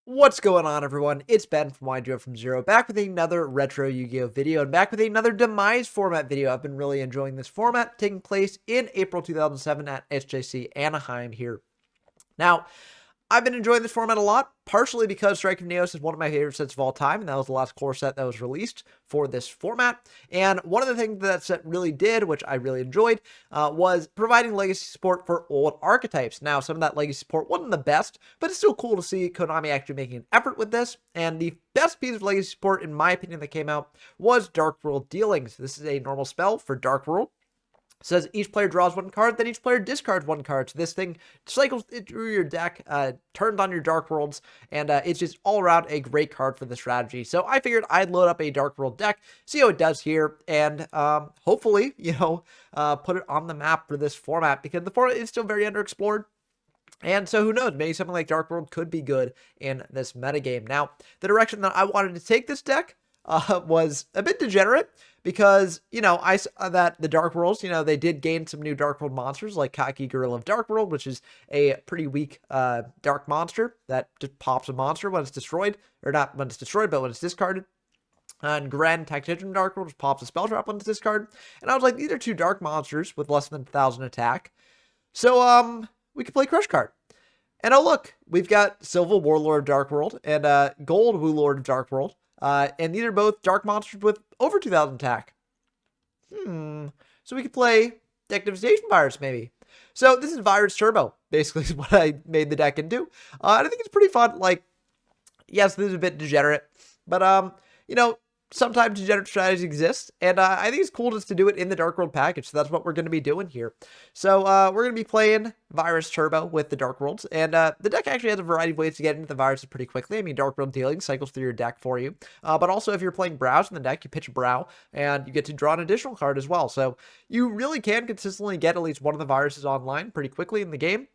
What's going on, everyone? It's Ben from YGO from Zero, back with another retro Yu-Gi-Oh video and back with another Demise format video. I've been really enjoying this format, taking place in April 2007 at SJC Anaheim here. Now, I've been enjoying this format a lot, partially because Strike of Neos is one of my favorite sets of all time, and that was the last core set that was released for this format. And one of the things that set really did, which I really enjoyed, was providing legacy support for old archetypes. Now, some of that legacy support wasn't the best, but it's still cool to see Konami actually making an effort with this. And the best piece of legacy support, in my opinion, that came out was Dark World Dealings. This is a normal spell for Dark World. Says each player draws one card, then each player discards one card. So this thing cycles through your deck, turns on your Dark Worlds, and it's just all around a great card for the strategy. So I figured I'd load up a Dark World deck, see how it does here, and hopefully, put it on the map for this format, because the format is still very underexplored. And so who knows, maybe something like Dark World could be good in this metagame. Now, the direction that I wanted to take this deck was a bit degenerate because, I saw that the Dark Worlds, they did gain some new Dark World monsters like Kaki Gorilla of Dark World, which is a pretty weak dark monster that just pops a monster when it's destroyed, or not when it's destroyed, but when it's discarded. And Grand Tactician Dark World, which pops a spell trap when it's discarded. And I was like, these are two dark monsters with less than 1,000 attack. So, we could play Crush Card. And oh look, we've got Silva, Warlord of Dark World, and Gold, Warlord of Dark World. And these are both dark monsters with over 2,000 attack. So we could play Deck Devastation Virus, maybe. So this is Virus Turbo, basically is what I made the deck into. And I think it's pretty fun. Like, yes, this is a bit degenerate, but, sometimes degenerate strategies exist, and I think it's cool just to do it in the Dark World package, so that's what we're going to be doing here. So we're going to be playing Virus Turbo with the Dark Worlds, and the deck actually has a variety of ways to get into the viruses pretty quickly. I mean, Dark World Dealing cycles through your deck for you, but also if you're playing Browse in the deck, you pitch a Brow, and you get to draw an additional card as well. So you really can consistently get at least one of the viruses online pretty quickly in the game,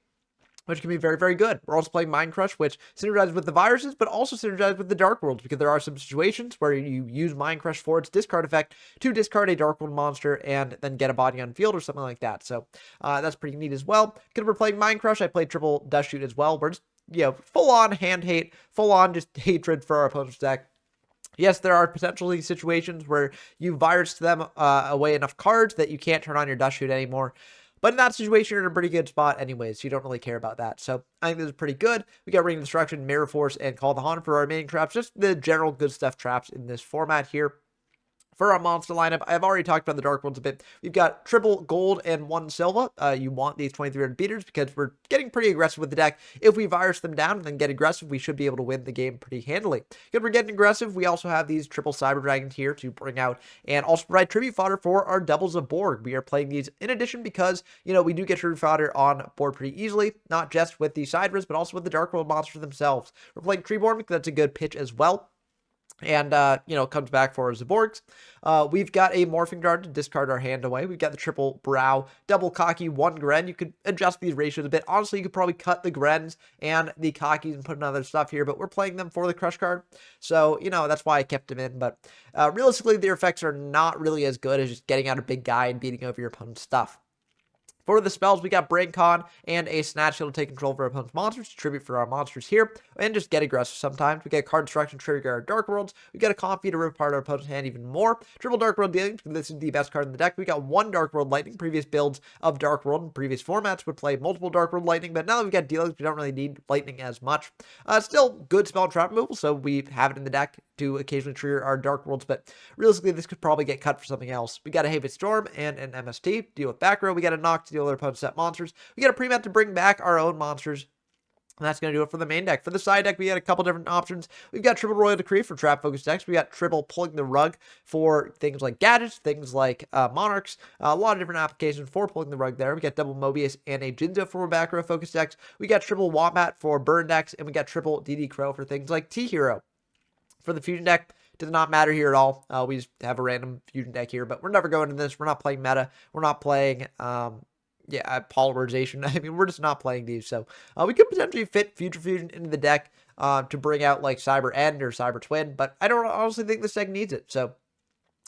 which can be very, very good. We're also playing Mind Crush, which synergizes with the viruses, but also synergizes with the Dark Worlds, because there are some situations where you use Mind Crush for its discard effect to discard a Dark World monster and then get a body on field or something like that. So that's pretty neat as well. Because we're playing Mind Crush, I played triple Dust Shoot as well. We're just, full-on hand hate, full-on just hatred for our opponent's deck. Yes, there are potentially situations where you virus them away enough cards that you can't turn on your Dust Shoot anymore. But in that situation, you're in a pretty good spot anyways, so you don't really care about that. So I think this is pretty good. We got Ring of Destruction, Mirror Force, and Call the Haunted for our remaining traps. Just the general good stuff traps in this format here. For our monster lineup, I've already talked about the Dark Worlds a bit. We've got triple gold and one silver. You want these 2300 beaters because we're getting pretty aggressive with the deck. If we virus them down and then get aggressive, we should be able to win the game pretty handily. Because we're getting aggressive, we also have these triple Cyber Dragons here to bring out and also provide tribute fodder for our doubles of Borg. We are playing these in addition because, we do get tribute fodder on board pretty easily, not just with the Sidras, but also with the Dark World monsters themselves. We're playing Treeborn because that's a good pitch as well. And, comes back for Zaborgs. We've got a Morphing Guard to discard our hand away. We've got the triple Brow, double Cocky, one Gren. You could adjust these ratios a bit. Honestly, you could probably cut the Grens and the Cockies and put in other stuff here, but we're playing them for the Crush card. So, that's why I kept them in. But realistically, their effects are not really as good as just getting out a big guy and beating over your opponent's stuff. For the spells, we got Brain Con and a Snatch Shield to take control of our opponent's monsters, tribute for our monsters here, and just get aggressive sometimes. We get Card Destruction, trigger our Dark Worlds. We got a Comfy to rip apart our opponent's hand even more. Triple Dark World Dealing, this is the best card in the deck. We got one Dark World Lightning. Previous builds of Dark World in previous formats would play multiple Dark World Lightning, but now that we've got Dealings, we don't really need Lightning as much. Still good spell trap removal, so we have it in the deck to occasionally trigger our Dark Worlds, but realistically, this could probably get cut for something else. We got a Haven Storm and an MST, deal with back row. We got a Knock to deal with our opponent's set monsters. We got a Pre-Met to bring back our own monsters. And that's going to do it for the main deck. For the side deck, we got a couple different options. We've got triple Royal Decree for trap-focused decks. We got triple Pulling the Rug for things like Gadgets, things like Monarchs. A lot of different applications for pulling the rug there. We got double Mobius and a Jinzo for back row focused decks. We got triple Wombat for burn decks. And we got triple DD Crow for things like T-Hero. For the fusion deck, does not matter here at all. We just have a random fusion deck here, but we're never going into this. We're not playing meta. We're not playing, polymerization. I mean, we're just not playing these. So we could potentially fit Future Fusion into the deck to bring out like Cyber End or Cyber Twin, but I don't honestly think this deck needs it. So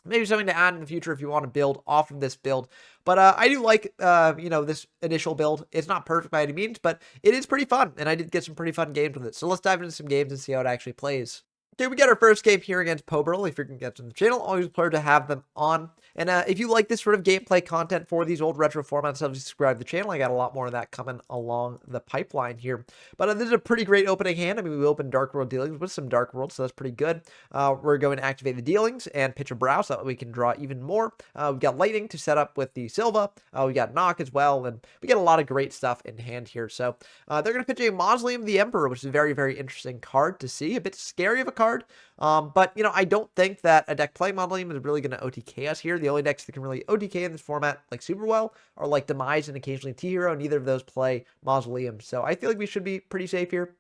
maybe something to add in the future if you want to build off of this build. But I do like, this initial build. It's not perfect by any means, but it is pretty fun. And I did get some pretty fun games with it. So let's dive into some games and see how it actually plays. Okay, we got our first game here against Poberl. If you're going to get to the channel, always a pleasure to have them on. And if you like this sort of gameplay content for these old retro formats, obviously subscribe to the channel. I got a lot more of that coming along the pipeline here. But this is a pretty great opening hand. I mean, we opened Dark World dealings with some Dark World, so that's pretty good. We're going to activate the dealings and pitch a brow so that we can draw even more. We've got Lightning to set up with the Silva. We got Knock as well, and we got a lot of great stuff in hand here. So they're going to pitch a Mausoleum of the Emperor, which is a very, very interesting card to see. A bit scary of a card. But, I don't think that a deck playing Mausoleum is really going to OTK us here. The only decks that can really OTK in this format, like super well, are like Demise and occasionally T-Hero. Neither of those play Mausoleum. So I feel like we should be pretty safe here.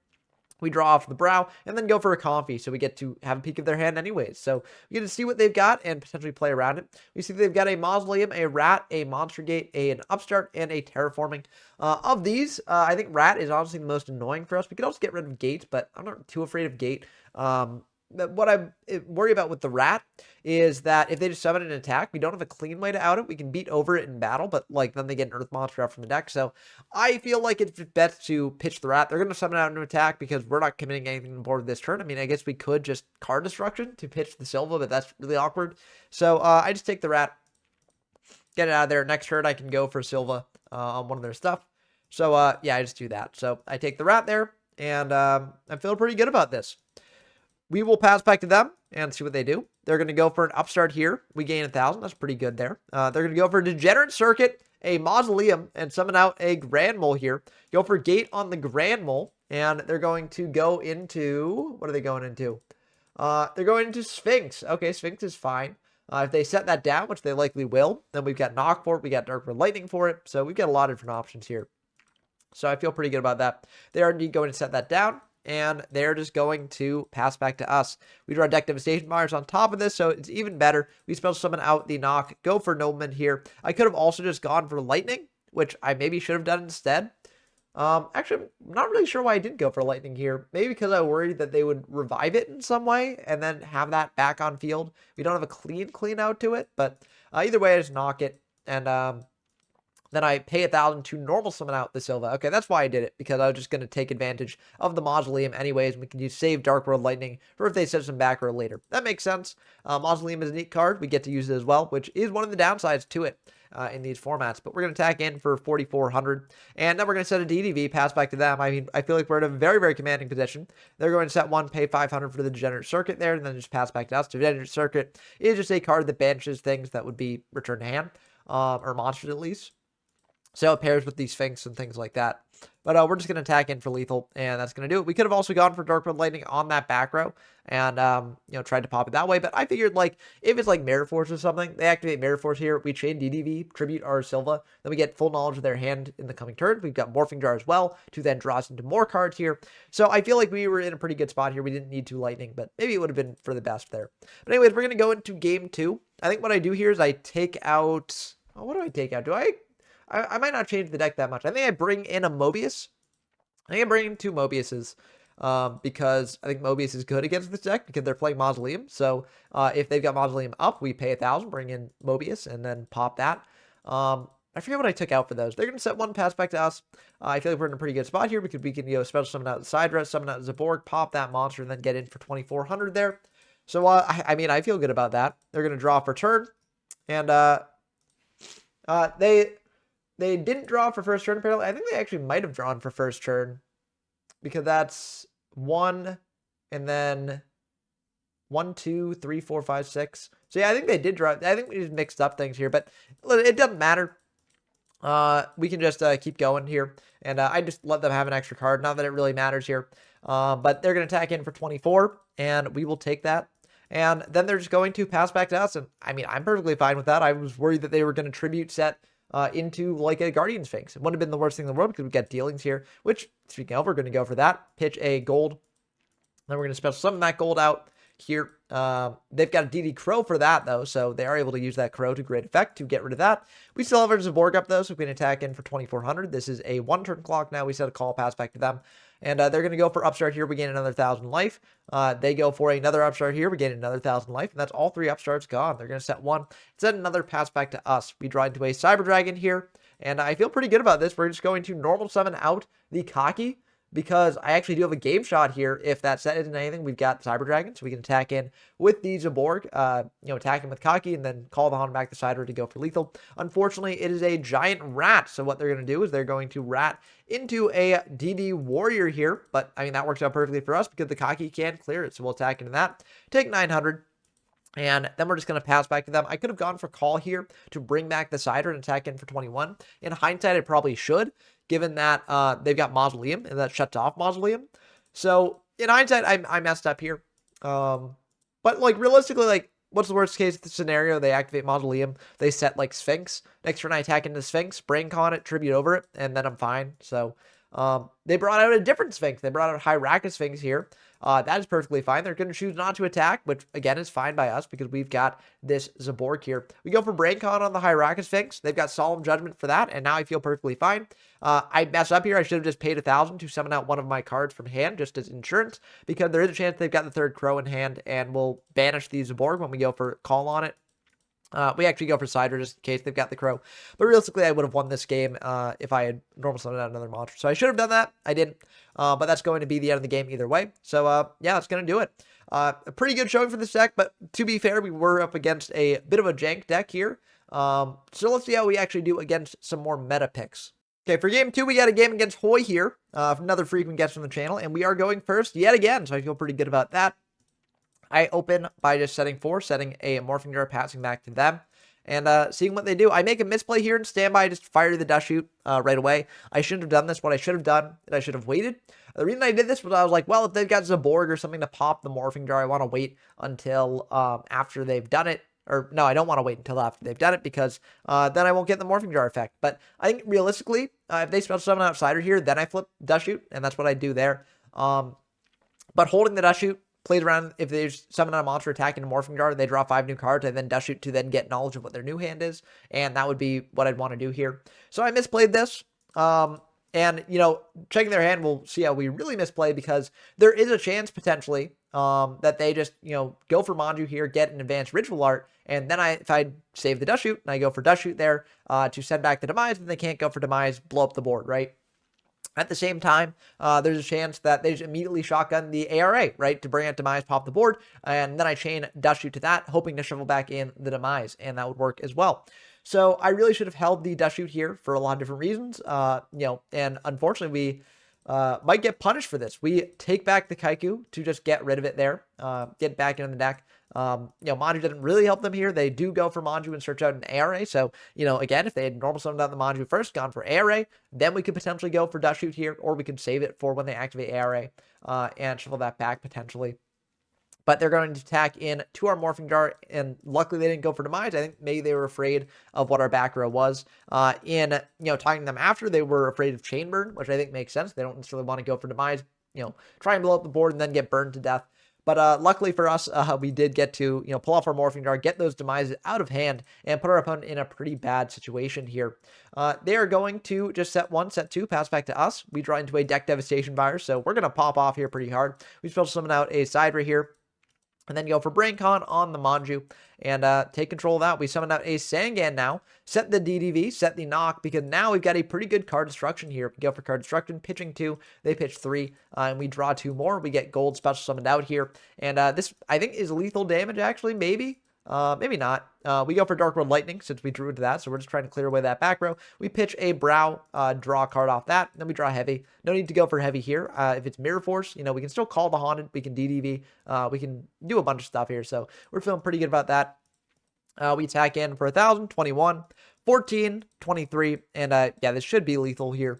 We draw off the brow and then go for a comfy, so we get to have a peek of their hand anyways. So we get to see what they've got and potentially play around it. We see they've got a Mausoleum, a Rat, a Monster Gate, an Upstart, and a Terraforming. Of these, I think Rat is honestly the most annoying for us. We could also get rid of Gate, but I'm not too afraid of Gate. What I worry about with the Rat is that if they just summon an attack, we don't have a clean way to out it. We can beat over it in battle, but then they get an Earth Monster out from the deck. So I feel like it's best to pitch the Rat. They're going to summon out an attack because we're not committing anything to the board this turn. I mean, I guess we could just card destruction to pitch the Silva, but that's really awkward. So I just take the Rat, get it out of there. Next turn, I can go for Silva on one of their stuff. So yeah, I just do that. So I take the Rat there, and I'm feeling pretty good about this. We will pass back to them and see what they do. They're going to go for an Upstart here. We gain 1,000. That's pretty good there. They're going to go for a Degenerate Circuit, a Mausoleum, and summon out a Grand Mole here. Go for Gate on the Grand Mole, and they're going to go into... What are they going into? They're going into Sphinx. Okay, Sphinx is fine. If they set that down, which they likely will, then we've got Knock for it. We got Dark Red Lightning for it. So we've got a lot of different options here. So I feel pretty good about that. They are indeed going to set that down, and they're just going to pass back to us. We draw Deck Devastation Buyers on top of this, so it's even better. We spell summon out the Knock, go for Nobleman here. I could have also just gone for Lightning, which I maybe should have done instead. Actually, I'm not really sure why I didn't go for Lightning here. Maybe because I worried that they would revive it in some way and then have that back on field. We don't have a clean out to it, but either way, I just knock it, and then I pay 1,000 to normal summon out the Silva. Okay, that's why I did it, because I was just going to take advantage of the Mausoleum anyways, and we can use Save Dark World Lightning for if they set some back row later. That makes sense. Mausoleum is a neat card. We get to use it as well, which is one of the downsides to it in these formats. But we're going to attack in for 4,400, and then we're going to set a DDV, pass back to them. I mean, I feel like we're in a very, very commanding position. They're going to set one, pay 500 for the Degenerate Circuit there, and then just pass back to us. Degenerate Circuit is just a card that banishes things that would be returned to hand, or monsters at least. So it pairs with these Sphinx and things like that. But we're just going to attack in for lethal, and that's going to do it. We could have also gone for Dark Red Lightning on that back row and, tried to pop it that way. But I figured, if it's like Mirror Force or something, they activate Mirror Force here. We chain DDV, tribute our Silva. Then we get full knowledge of their hand in the coming turn. We've got Morphing Jar as well to then draw us into more cards here. So I feel like we were in a pretty good spot here. We didn't need 2 Lightning, but maybe it would have been for the best there. But anyways, we're going to go into game 2. I think what I do here is I take out... Oh, what do I take out? I might not change the deck that much. I think I bring in a Mobius. I think I bring in 2 Mobiuses because I think Mobius is good against this deck because they're playing Mausoleum. So if they've got Mausoleum up, we pay 1,000, bring in Mobius, and then pop that. I forget what I took out for those. They're going to set one, pass back to us. I feel like we're in a pretty good spot here because we can special summon out the Sidra, summon out Zaborg, pop that monster, and then get in for 2,400 there. So, I mean, I feel good about that. They're going to draw for turn, and they didn't draw for first turn, apparently. I think they actually might have drawn for first turn because that's 1 and then 1, 2, 3, 4, 5, 6. So yeah, I think they did draw. I think we just mixed up things here, but it doesn't matter. We can just keep going here, and I just let them have an extra card. Not that it really matters here, but they're going to attack in for 24, and we will take that. And then they're just going to pass back to us, and I mean, I'm perfectly fine with that. I was worried that they were going to tribute set into like a Guardian Sphinx. It wouldn't have been the worst thing in the world because we got dealings here, which, speaking of, we're going to go for that. Pitch a gold. Then we're going to special summon that gold out here. They've got a DD Crow for that, though, so they are able to use that Crow to great effect to get rid of that. We still have our Zaborg up, though, so we can attack in for 2,400. This is a 1-turn clock now. We set a call, pass back to them. And they're going to go for upstart here. We gain another 1,000 life. They go for another upstart here. We gain another 1,000 life. And that's all 3 upstarts gone. They're going to set 1. Set another pass back to us. We draw into a Cyber Dragon here. And I feel pretty good about this. We're just going to normal summon out the Cocky, because I actually do have a game shot here. If that set isn't anything, we've got Cyber Dragon, so we can attack in with the Zaborg, attack him with Cocky, and then call the Hon back the Cider to go for lethal. Unfortunately, it is a giant rat, so what they're going to do is they're going to rat into a DD Warrior here, but, I mean, that works out perfectly for us because the Cocky can't clear it, so we'll attack into that. Take 900. And then we're just going to pass back to them. I could have gone for call here to bring back the Cider and attack in for 21. In hindsight, I probably should, given that they've got Mausoleum, and that shuts off Mausoleum. So, in hindsight, I messed up here. But, like, realistically, like, what's the worst case scenario? They activate Mausoleum. They set, like, Sphinx. Next turn, I attack into Sphinx, Brain Con it, Tribute over it, and then I'm fine. So, they brought out a different Sphinx. They brought out Hyraka Sphinx here. That is perfectly fine. They're going to choose not to attack, which, again, is fine by us because we've got this Zaborg here. We go for Brain Con on the Hyraka Sphinx. They've got Solemn Judgment for that, and now I feel perfectly fine. I mess up here. I should have just paid 1,000 to summon out one of my cards from hand, just as insurance, because there is a chance they've got the 3rd Crow in hand, and we'll banish the Zaborg when we go for call on it. We actually go for Cider just in case they've got the Crow. But realistically, I would have won this game if I had normal summoned out another monster. So I should have done that. I didn't. But that's going to be the end of the game either way. So, yeah, that's going to do it. A pretty good showing for this deck. But to be fair, we were up against a bit of a jank deck here. So let's see how we actually do against some more meta picks. Okay, for game 2, we got a game against Hoy here. Another frequent guest from the channel. And we are going first yet again. So I feel pretty good about that. I open by just setting a Morphing Jar, passing back to them, and seeing what they do. I make a misplay here and standby, just fire the Dust Shoot right away. I shouldn't have done this. What I should have done is I should have waited. The reason I did this was I was like, well, if they've got Zaborg or something to pop the Morphing Jar, I want to wait until after they've done it. Or, no, I don't want to wait until after they've done it because then I won't get the Morphing Jar effect. But I think realistically, if they special summon Outsider here, then I flip Dust Shoot, and that's what I do there. But holding the Dust Shoot plays around. If they summon a monster attacking a Morphing Jar, they draw 5 new cards, and then Dust Shoot to then get knowledge of what their new hand is, and that would be what I'd want to do here. So I misplayed this, and, checking their hand, we'll see how we really misplay, because there is a chance, potentially, that they just, go for Manju here, get an advanced Ritual Art, and then if I save the Dust Shoot, and I go for Dust Shoot there, to send back the Demise, and they can't go for Demise, blow up the board, right? At the same time, there's a chance that they just immediately shotgun the ARA, right, to bring out Demise, pop the board, and then I chain Dust Shoot to that, hoping to shovel back in the Demise, and that would work as well. So I really should have held the Dust Shoot here for a lot of different reasons, and unfortunately we might get punished for this. We take back the Kaiku to just get rid of it there, get back into the deck. Manju didn't really help them here. They do go for Manju and search out an ARA. So, again, if they had normal summoned out the Manju first, gone for ARA, then we could potentially go for Dust Shoot here, or we could save it for when they activate ARA and shuffle that back potentially. But they're going to attack in to our Morphing Jar, and luckily they didn't go for Demise. I think maybe they were afraid of what our back row was. In talking to them after, they were afraid of Chain Burn, which I think makes sense. They don't necessarily want to go for Demise, try and blow up the board and then get burned to death. But luckily for us, we did get to, pull off our Morphing Jar, get those Demises out of hand, and put our opponent in a pretty bad situation here. They are going to just set 1, set 2, pass back to us. We draw into a Deck Devastation Virus, so we're going to pop off here pretty hard. We special summon out a Sidra here, and then go for Brain Con on the Manju, and take control of that. We summon out a Sangan now, set the DDV, set the Knock, because now we've got a pretty good card destruction here. We go for card destruction, pitching 2, they pitch 3, and we draw 2 more. We get gold special summoned out here, and this, I think, is lethal damage, actually, maybe. Maybe not. We go for Dark World Lightning since we drew into that, so we're just trying to clear away that back row. We pitch a Brow, draw a card off that, then we draw Heavy. No need to go for Heavy here. If it's Mirror Force, we can still call the Haunted, we can DDV, we can do a bunch of stuff here, so we're feeling pretty good about that. We attack in for 1,000, 21, 14, 23, and yeah, this should be lethal here.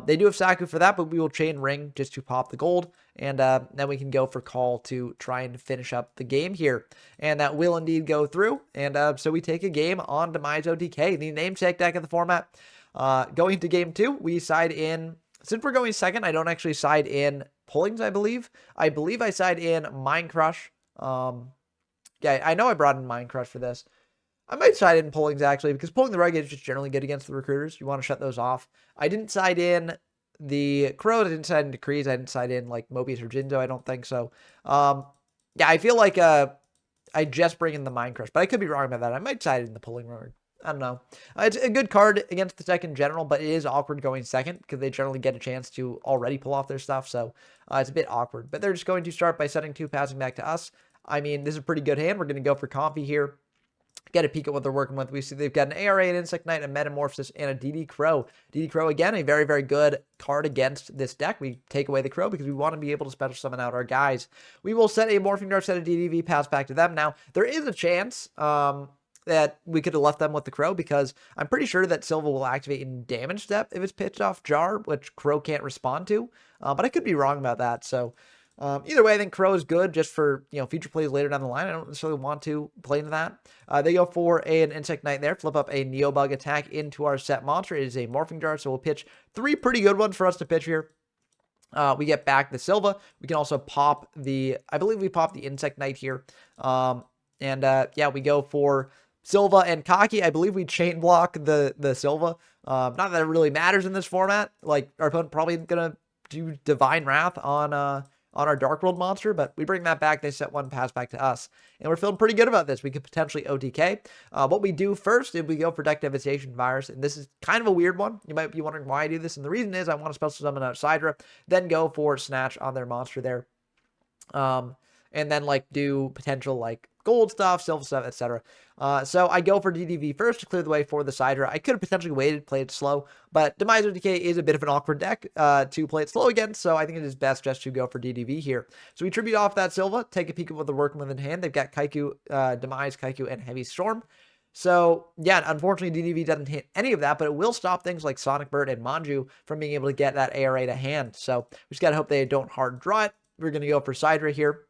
They do have Saku for that, but we will Chain Ring just to pop the gold, and then we can go for call to try and finish up the game here. And that will indeed go through, and so we take a game on Demise OTK, the namesake deck of the format. Going into game 2, we side in, since we're going second, I don't actually side in Pullings, I believe. I believe I side in Mind Crush. Yeah, I know I brought in Mind Crush for this. I might side in Pullings, actually, because Pulling the Rugged is just generally good against the recruiters. You want to shut those off. I didn't side in the Crows. I didn't side in Decrees. I didn't side in like Mobius or Jinzo. I don't think so. Yeah, I feel like I just bring in the Mind Crush, but I could be wrong about that. I might side in the Pulling Roar. I don't know. It's a good card against the deck in general, but it is awkward going second because they generally get a chance to already pull off their stuff. So it's a bit awkward. But they're just going to start by setting 2, passing back to us. I mean, this is a pretty good hand. We're going to go for Comfy here. Get a peek at what they're working with. We see they've got an ARA, an Insect Knight, a Metamorphosis, and a DD Crow. DD Crow, again, a very, very good card against this deck. We take away the Crow because we want to be able to special summon out our guys. We will set a Morphing Dart, set a DDV, pass back to them. Now, there is a chance that we could have left them with the Crow because I'm pretty sure that Silva will activate in damage step if it's pitched off Jar, which Crow can't respond to. But I could be wrong about that. So either way, I think Crow is good just for, future plays later down the line. I don't necessarily want to play into that. They go for an Insect Knight there, flip up a Neobug attack into our set monster. It is a Morphing Jar, so we'll pitch 3 pretty good ones for us to pitch here. We get back the Silva. We can also pop I believe we pop the Insect Knight here. Yeah, we go for Silva and Kaki. I believe we chain block the Silva. Not that it really matters in this format. Like, our opponent probably gonna do Divine Wrath on our Dark World monster, but we bring that back. They set 1, pass back to us. And we're feeling pretty good about this. We could potentially OTK. What we do first is we go for Deck Devastation Virus, and this is kind of a weird one. You might be wondering why I do this, and the reason is I want to special summon out Sidra, then go for Snatch on their monster there. And then do potential gold stuff, silver stuff, etc. So I go for DDV first to clear the way for the Sidra. I could have potentially waited, played slow, but Demise OTK is a bit of an awkward deck to play it slow against, so I think it is best just to go for DDV here. So we tribute off that Silva, take a peek at what they're working with in hand. They've got Kaiku, Demise, Kaiku, and Heavy Storm. So, yeah, unfortunately, DDV doesn't hit any of that, but it will stop things like Sonic Bird and Manju from being able to get that ARA to hand. So we just got to hope they don't hard draw it. We're going to go for Sidra here.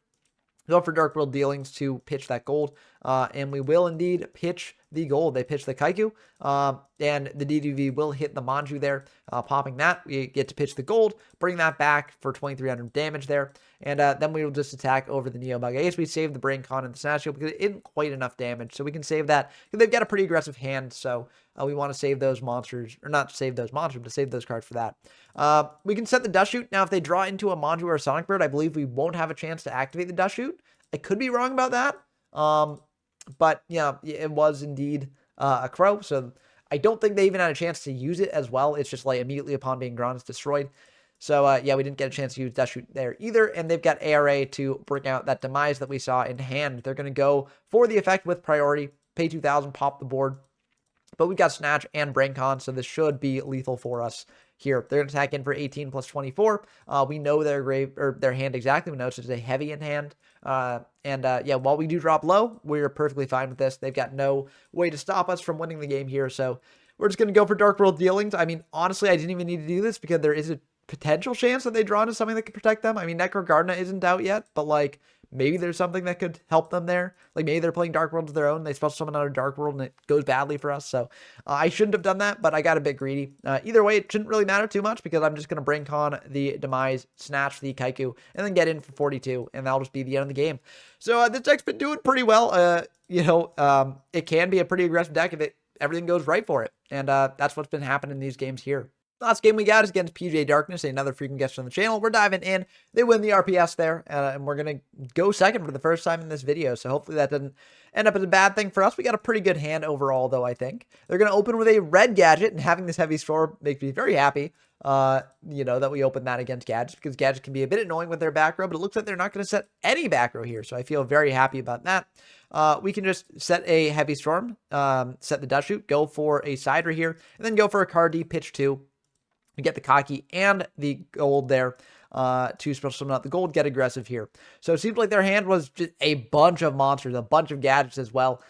Go for Dark World Dealings to pitch that gold, and we will indeed pitch the gold. They pitch the Kaiku, and the DDV will hit the Manju there, popping that. We get to pitch the gold, bring that back for 2,300 damage there, and then we will just attack over the Neobug. I guess we saved the Brain Con and the Snatch because it isn't quite enough damage, so we can save that. They've got a pretty aggressive hand, so we want to save those monsters, or not save those monsters, but save those cards for that. We can set the Dust Shoot. Now, if they draw into a Manju or a Sonic Bird, I believe we won't have a chance to activate the Dust Shoot. I could be wrong about that. But yeah, it was indeed a Crow. So I don't think they even had a chance to use it as well. It's just immediately upon being drawn, it's destroyed. So yeah, we didn't get a chance to use Dust Shoot there either. And they've got ARA to bring out that Demise that we saw in hand. They're going to go for the effect with priority, pay 2,000, pop the board. But we've got Snatch and Brain Con, so this should be lethal for us here. They're going to attack in for 18 plus 24. We know their hand exactly. We know it's just a heavy in hand. Yeah, while we do drop low, we're perfectly fine with this. They've got no way to stop us from winning the game here. So we're just going to go for Dark World Dealings. I mean, honestly, I didn't even need to do this because there is a potential chance that they draw into something that could protect them. I mean, Necrogardna isn't out yet, but maybe there's something that could help them there. Maybe they're playing Dark World of their own. They special summon out of Dark World and it goes badly for us. So I shouldn't have done that, but I got a bit greedy. Either way, it shouldn't really matter too much because I'm just going to bring con the Demise, Snatch the Kaiku, and then get in for 42, and that'll just be the end of the game. So this deck's been doing pretty well. It can be a pretty aggressive deck if everything goes right for it. And that's what's been happening in these games here. Last game we got is against PJ Darkness, another frequent guest on the channel. We're diving in. They win the RPS there, and we're going to go second for the first time in this video, so hopefully that doesn't end up as a bad thing for us. We got a pretty good hand overall, though, I think. They're going to open with a red Gadget, and having this Heavy Storm makes me very happy, that we open that against Gadgets, because Gadgets can be a bit annoying with their back row, but it looks like they're not going to set any back row here, so I feel very happy about that. We can just set a Heavy Storm, set the Dust Shoot, go for a Sidra here, and then go for a Card D, pitch 2. We get the Kaki and the gold there to special summon out the gold, get aggressive here. So it seems like their hand was just a bunch of monsters, a bunch of gadgets as well.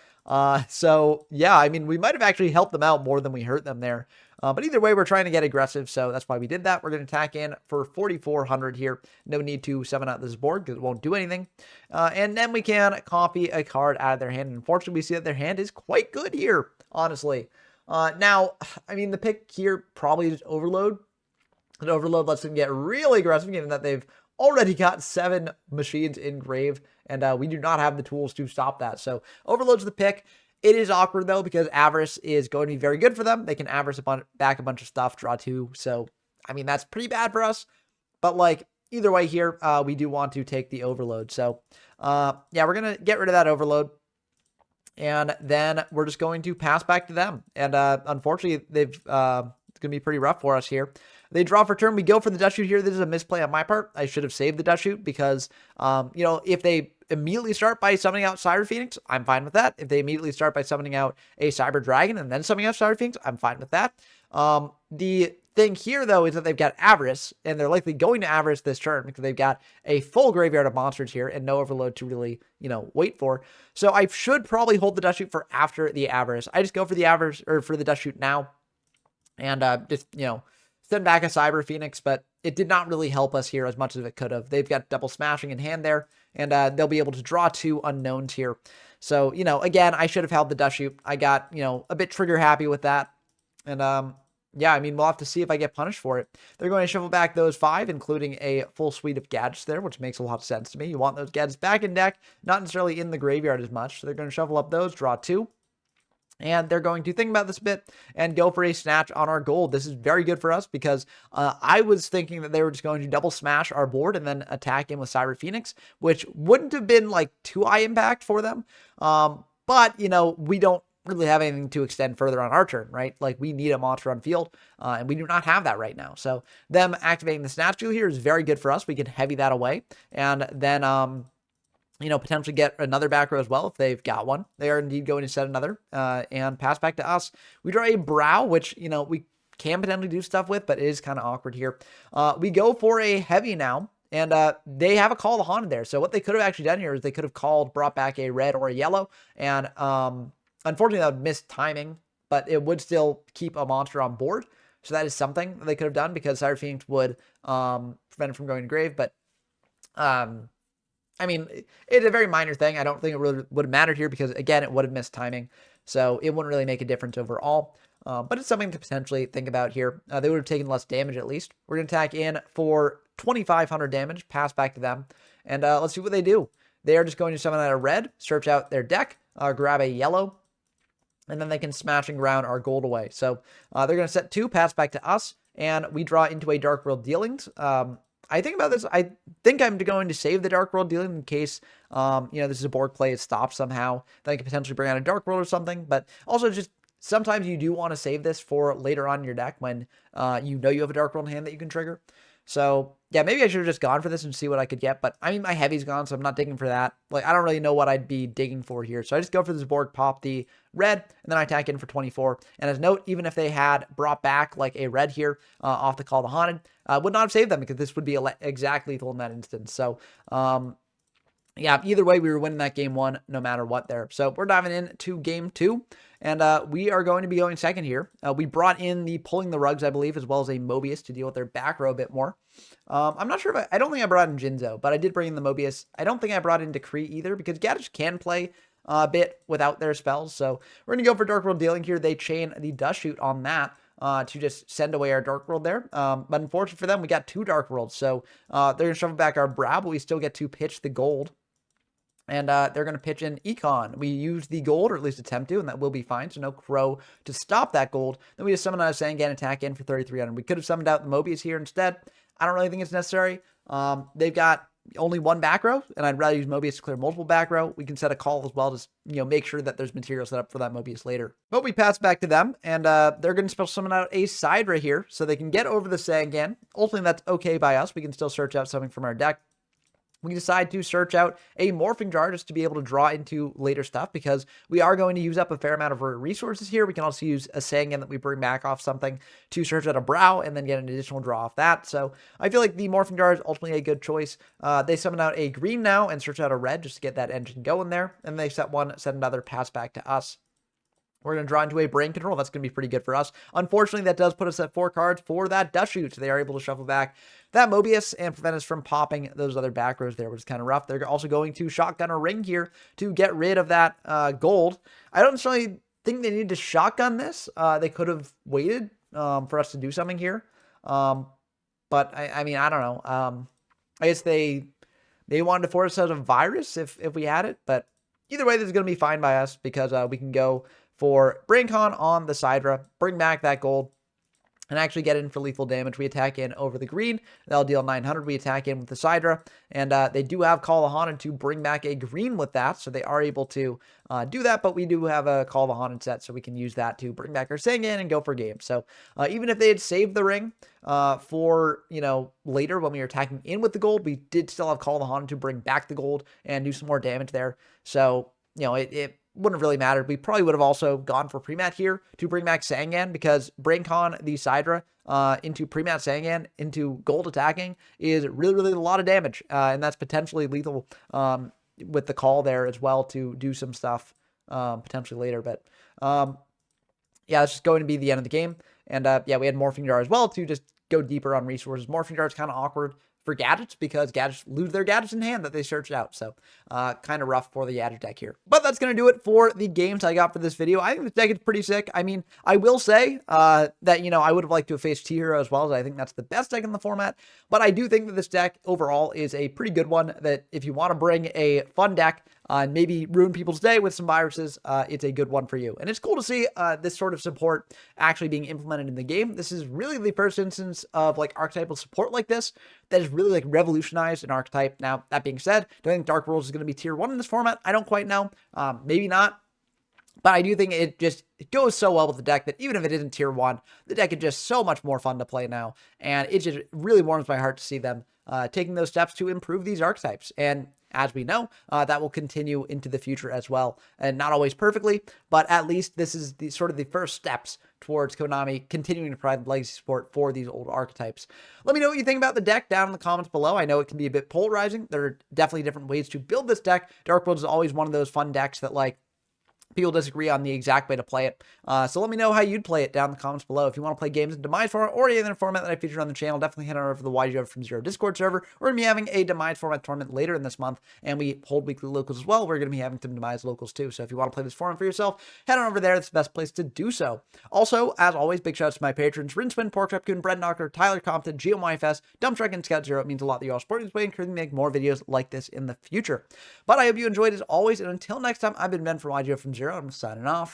So yeah, I mean, we might have actually helped them out more than we hurt them there. But either way, we're trying to get aggressive, so that's why we did that. We're going to attack in for 4,400 here. No need to summon out this board because it won't do anything. And then we can copy a card out of their hand. Unfortunately, we see that their hand is quite good here, honestly. Now, I mean, the pick here probably is Overload. And Overload lets them get really aggressive, given that they've already got 7 machines in grave, and we do not have the tools to stop that. So Overload's the pick. It is awkward, though, because Avarice is going to be very good for them. They can Avarice back a bunch of stuff, draw 2. So I mean, that's pretty bad for us. But like either way here, we do want to take the overload. So yeah, we're going to get rid of that overload. And then we're just going to pass back to them. And unfortunately, it's going to be pretty rough for us here. They draw for turn. We go for the dust shoot here. This is a misplay on my part. I should have saved the dust shoot because, you know, if they immediately start by summoning out Cyber Phoenix, I'm fine with that. If they immediately start by summoning out a Cyber Dragon and then summoning out Cyber Phoenix, I'm fine with that. The thing here, though, is that they've got Avarice, and they're likely going to Avarice this turn because they've got a full graveyard of monsters here and no overload to really, you know, wait for. So I should probably hold the dust shoot for after the Avarice. I just go for the Avarice or for the dust shoot now and just, you know, send back a Cyber Phoenix, but it did not really help us here as much as it could have. They've got double smashing in hand there, and they'll be able to draw 2 unknowns here. So, you know, again, I should have held the dust shoot. I got, you know, a bit trigger happy with that. And yeah, I mean, we'll have to see if I get punished for it. They're going to shuffle back those 5, including a full suite of gadgets there, which makes a lot of sense to me. You want those gadgets back in deck, not necessarily in the graveyard as much. So they're going to shuffle up those, draw 2. And they're going to think about this a bit and go for a snatch on our gold. This is very good for us because I was thinking that they were just going to double smash our board and then attack in with Cyber Phoenix, which wouldn't have been like too high impact for them. But, you know, we don't really have anything to extend further on our turn, right? Like we need a monster on field, and we do not have that right now. So them activating the snatch tool here is very good for us. We can heavy that away, and then you know, potentially get another back row as well if they've got one. They are indeed going to set another and pass back to us. We draw a brow, which, you know, we can potentially do stuff with, but it is kind of awkward here. We go for a heavy now. And they have a Call the Haunted there. So what they could have actually done here is they could have brought back a red or a yellow, and unfortunately, that would miss timing, but it would still keep a monster on board. So that is something that they could have done because Cyber Phoenix would prevent it from going to grave. But, I mean, it's a very minor thing. I don't think it really would have mattered here because, again, it would have missed timing. So it wouldn't really make a difference overall. But it's something to potentially think about here. They would have taken less damage at least. We're going to attack in for 2,500 damage, pass back to them. And let's see what they do. They are just going to summon out a red, search out their deck, grab a yellow, and then they can smash and ground our gold away. So they're going to set 2, pass back to us, and we draw into a Dark World Dealings. I think about this. I think I'm going to save the Dark World Dealing in case, you know, this is a board play. It stops somehow. Then I could potentially bring out a Dark World or something. But also just sometimes you do want to save this for later on in your deck when you know you have a Dark World in hand that you can trigger. So, yeah, maybe I should have just gone for this and see what I could get. But, I mean, my heavy's gone, so I'm not digging for that. Like, I don't really know what I'd be digging for here. So I just go for this board, pop the red, and then I attack in for 24. And as note, even if they had brought back, like, a red here off the Call the Haunted, would not have saved them because this would be exact lethal in that instance. So, yeah, either way, we were winning that game 1 no matter what there. So we're diving into game 2, and we are going to be going second here. We brought in the Pulling the Rugs, I believe, as well as a Mobius to deal with their back row a bit more. I'm not sure if I don't think I brought in Jinzo, but I did bring in the Mobius. I don't think I brought in Decree either because Gadget can play a bit without their spells. So we're going to go for Dark World Dealing here. They chain the Dust Shoot on that. To just send away our Dark World there. But unfortunately for them, we got 2 Dark Worlds. So they're going to shuffle back our Brow, but we still get to pitch the gold. And they're going to pitch in Econ. We use the gold, or at least attempt to, and that will be fine. So no Crow to stop that gold. Then we just summon out a Sangan, attack in for 3,300. We could have summoned out the Mobius here instead. I don't really think it's necessary. They've got only 1 back row, and I'd rather use Mobius to clear multiple back row. We can set a call as well to, you know, make sure that there's material set up for that Mobius later. But we pass back to them, and they're going to special summon out a Sidra here, so they can get over the Sangan. Ultimately, that's okay by us. We can still search out something from our deck. We decide to search out a Morphing Jar just to be able to draw into later stuff because we are going to use up a fair amount of resources here. We can also use a Sangan that we bring back off something to search out a Brow and then get an additional draw off that. So I feel like the Morphing Jar is ultimately a good choice. They summon out a green now and search out a red just to get that engine going there. And they set 1, set another, pass back to us. We're going to draw into a Brain Control. That's going to be pretty good for us. Unfortunately, that does put us at 4 cards for that Dust Shoot. So they are able to shuffle back that Mobius and prevent us from popping those other back rows there, which is kind of rough. They're also going to Shotgun a Ring here to get rid of that gold. I don't necessarily think they need to shotgun this. They could have waited for us to do something here. But I mean, I don't know. I guess they wanted to force us out of Virus if we had it. But either way, this is going to be fine by us because we can go for Brain Con on the Sidra, bring back that gold, and actually get in for lethal damage. We attack in over the green. That'll deal 900. We attack in with the Sidra. And they do have Call of the Haunted to bring back a green with that. So they are able to do that. But we do have a Call of the Haunted set. So we can use that to bring back our Sangan and go for game. So even if they had saved the ring for, later when we were attacking in with the gold, we did still have Call of the Haunted to bring back the gold and do some more damage there. So, it wouldn't have really mattered. We probably would have also gone for pre-mat here to bring back Sangan, because BrainCon the Sidra into pre-mat Sangan into gold attacking is really a lot of damage. And that's potentially lethal with the call there as well to do some stuff potentially later. But yeah, that's just going to be the end of the game. And yeah, we had Morphing Jar as well to just go deeper on resources. Morphing Jar is kind of awkward for gadgets because gadgets lose their gadgets in hand that they search out. So kind of rough for the gadget deck here. But that's going to do it for the games I got for this video. I think this deck is pretty sick. I mean, I will say that, I would have liked to have faced T-Hero as well, as I think that's the best deck in the format. But I do think that this deck overall is a pretty good one, that if you want to bring a fun deck and maybe ruin people's day with some viruses, it's a good one for you. And it's cool to see this sort of support actually being implemented in the game. This is really the first instance of archetypal support like this that is really revolutionized an archetype. Now, that being said, do I think Dark Worlds is going to be tier 1 in this format? I don't quite know. Maybe not. But I do think it goes so well with the deck that even if it isn't tier 1, the deck is just so much more fun to play now. And it just really warms my heart to see them taking those steps to improve these archetypes. And as we know, that will continue into the future as well. And not always perfectly, but at least this is the sort of the first steps towards Konami continuing to provide legacy support for these old archetypes. Let me know what you think about the deck down in the comments below. I know it can be a bit polarizing. There are definitely different ways to build this deck. Dark Worlds is always one of those fun decks that people disagree on the exact way to play it. So let me know how you'd play it down in the comments below. If you want to play games in Demise format or any other format that I featured on the channel, definitely head on over to the YGO from Zero Discord server. We're going to be having a Demise format tournament later in this month, and we hold weekly locals as well. We're going to be having some Demise locals too. So if you want to play this format for yourself, head on over there. That's the best place to do so. Also, as always, big shout out to my patrons, Rinspin, Porkchop, Coon, Bread Knocker, Tyler Compton, GeoMyFS, Dumbstrike, and Scout Zero. It means a lot that you're all supporting this way and encouraging me to make more videos like this in the future. But I hope you enjoyed as always, and until next time, I've been Ben from YGO from Zero. I'm signing off.